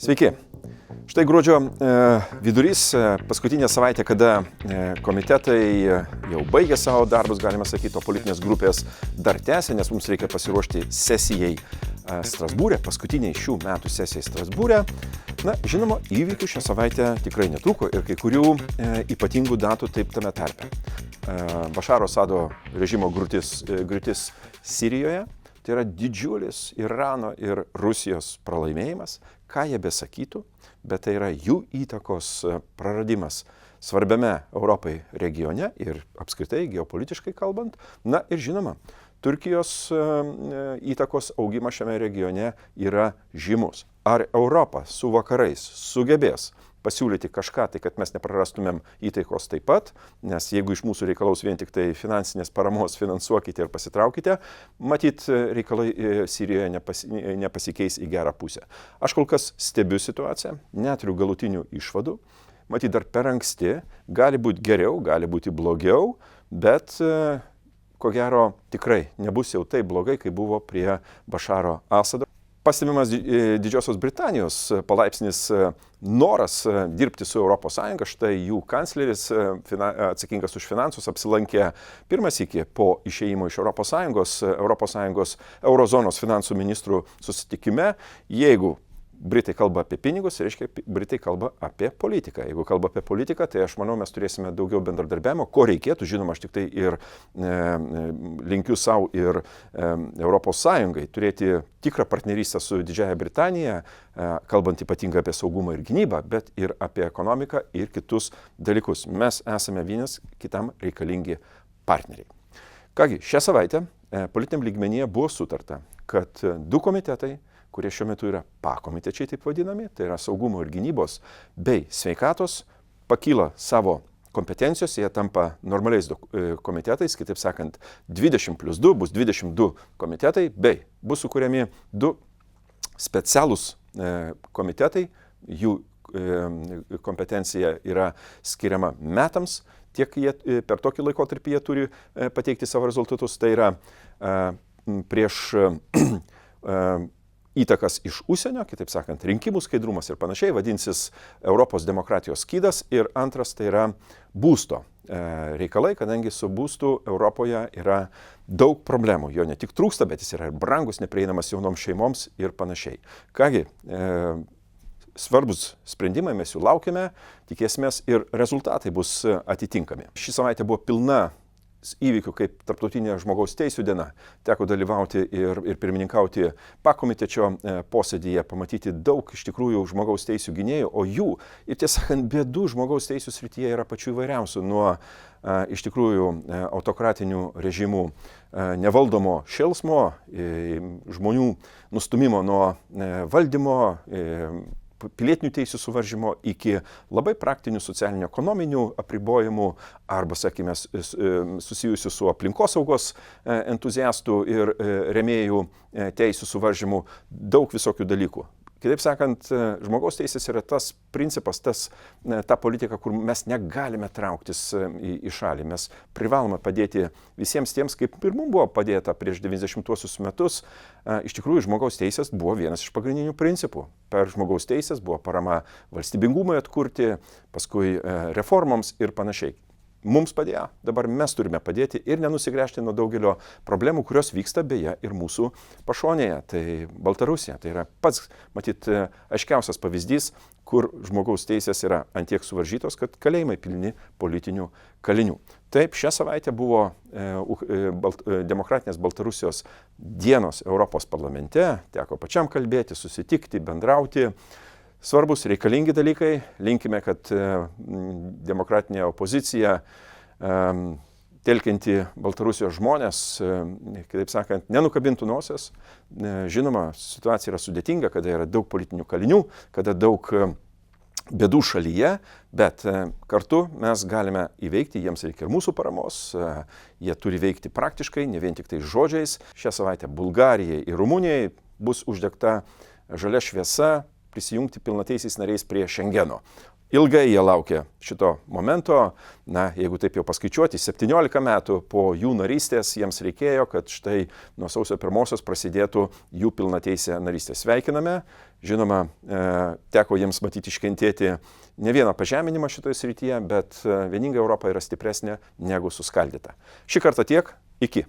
Sveiki. Štai gruodžio vidurys, paskutinė savaitė, kada komitetai jau baigė savo darbus, galima sakyti, o politinės grupės dar tęsia, nes mums reikia pasiruošti sesijai Strasbūre, paskutiniai šių metų sesijai Strasbūre. Na, žinoma, įvykių šią savaitę tikrai netruko ir kai kurių ypatingų datų taip tame tarpe. Bašaro Asado režimo griūtis Sirijoje, tai yra didžiulis Irano ir Rusijos pralaimėjimas, ką jie besakytų, bet tai yra jų įtakos praradimas svarbiame Europai regione ir apskritai geopolitiškai kalbant. Na ir žinoma, Turkijos įtakos augimas šiame regione yra žymus. Ar Europa su vakarais sugebės pasiūlyti kažką, tai kad mes neprarastumėm įtaikos taip pat, nes jeigu iš mūsų reikalaus vien tik tai finansinės paramos, finansuokite ir pasitraukite, matyt, reikalai Sirijoje nepasikeis į gerą pusę. Aš kol kas stebiu situaciją, neturiu galutinių išvadų, matyt, dar per anksti, gali būti geriau, gali būti blogiau, bet ko gero tikrai nebus jau taip blogai, kaip buvo prie Bašaro Asado. Pastebimas Didžiosios Britanijos palaipsnis noras dirbti su ES, štai jų kancleris atsakingas už finansus apsilankė pirmas iki po išėjimo iš ES eurozonos finansų ministrų susitikime. Jeigu Britai kalba apie pinigus, reiškia, Britai kalba apie politiką. Jeigu kalba apie politiką, tai aš manau, mes turėsime daugiau bendradarbiavimo, ko reikėtų, žinoma, aš tik tai ir linkiu savo ir ES turėti tikrą partnerystę su Didžiąja Britanija, kalbant ypatingai apie saugumą ir gynybą, bet ir apie ekonomiką ir kitus dalykus. Mes esame vienas kitam reikalingi partneriai. Kągi, šią savaitę politiniam lygmenyje buvo sutarta, kad du komitetai, kurie šiuo metu yra pakomitečiai taip vadinami, tai yra saugumo ir gynybos bei sveikatos, pakyla savo kompetencijos, jie tampa normaliais komitetais, kitaip sakant, 20+2 bus 22 komitetai, bei bus sukūriami du specialūs komitetai, jų kompetencija yra skiriama metams, tiek jie per tokį laikotarpį jie turi pateikti savo rezultatus, tai yra prieš įtakas iš užsienio, kitaip sakant, rinkimų skaidrumas ir panašiai, vadinsis Europos demokratijos skydas, ir antras tai yra būsto reikalai, kadangi su būstu Europoje yra daug problemų. Jo ne tik trūksta, bet jis yra ir brangus, neprieinamas jaunoms šeimoms ir panašiai. Kągi, svarbus sprendimai, mes jų laukiame, tikėsimės ir rezultatai bus atitinkami. Ši savaitė buvo pilna įvykių kaip Tarptautinė žmogaus teisų diena. Teko dalyvauti ir pirmininkauti pakomitečio posėdyje, pamatyti daug iš tikrųjų žmogaus teisų gynėjų, o jų, ir tiesą sakant, bėdų žmogaus teisų srityje yra pačių įvairiausių, nuo iš tikrųjų autokratinių režimų nevaldomo šėlsmo, žmonių nustumimo nuo valdymo, pilietinių teisų suvaržymo iki labai praktinių socialinių ekonominių apribojimų arba, sakykime, susijusių su aplinkosaugos entuziastų ir rėmėjų teisų suvaržymų, daug visokių dalykų. Kitaip sakant, žmogaus teisės yra tas principas, ta politika, kur mes negalime trauktis į šalį. Mes privalome padėti visiems tiems, kaip ir mums buvo padėta prieš 90-uosius metus. Iš tikrųjų, žmogaus teisės buvo vienas iš pagrindinių principų. Per žmogaus teisės buvo parama valstybingumui atkurti, paskui reformoms ir panašiai. Mums padėjo, dabar mes turime padėti ir nenusigręžti nuo daugelio problemų, kurios vyksta beje ir mūsų pašonėje. Tai Baltarusija, tai yra pats, matyt, aiškiausias pavyzdys, kur žmogaus teisės yra antiek suvaržytos, kad kalėjimai pilni politinių kalinių. Taip, šią savaitę buvo Demokratinės Baltarusijos dienos Europos parlamente, teko pačiam kalbėti, susitikti, bendrauti. Svarbus, reikalingi dalykai. Linkime, kad demokratinė opozicija, telkianti Baltarusijos žmonės, kitaip sakant, nenukabintų nosies. Žinoma, situacija yra sudėtinga, kada yra daug politinių kalinių, kada daug bėdų šalyje, bet kartu mes galime įveikti, jiems reikia ir mūsų paramos, jie turi veikti praktiškai, ne vien tik tai žodžiais. Šią savaitę Bulgarijai ir Rumunijai bus uždegta žalia šviesa prisijungti pilnateisiais nariais prie Šengeno. Ilgai jie laukė šito momento, na, jeigu taip jau paskaičiuoti, 17 metų po jų narystės jiems reikėjo, kad štai nuo sausio 1 prasidėtų jų pilnateisė narystė. Sveikiname, žinoma, teko jiems matyti iškentėti ne vieną pažeminimą šitoje srityje, bet vieninga Europa yra stipresnė negu suskaldyta. Šį kartą tiek, iki.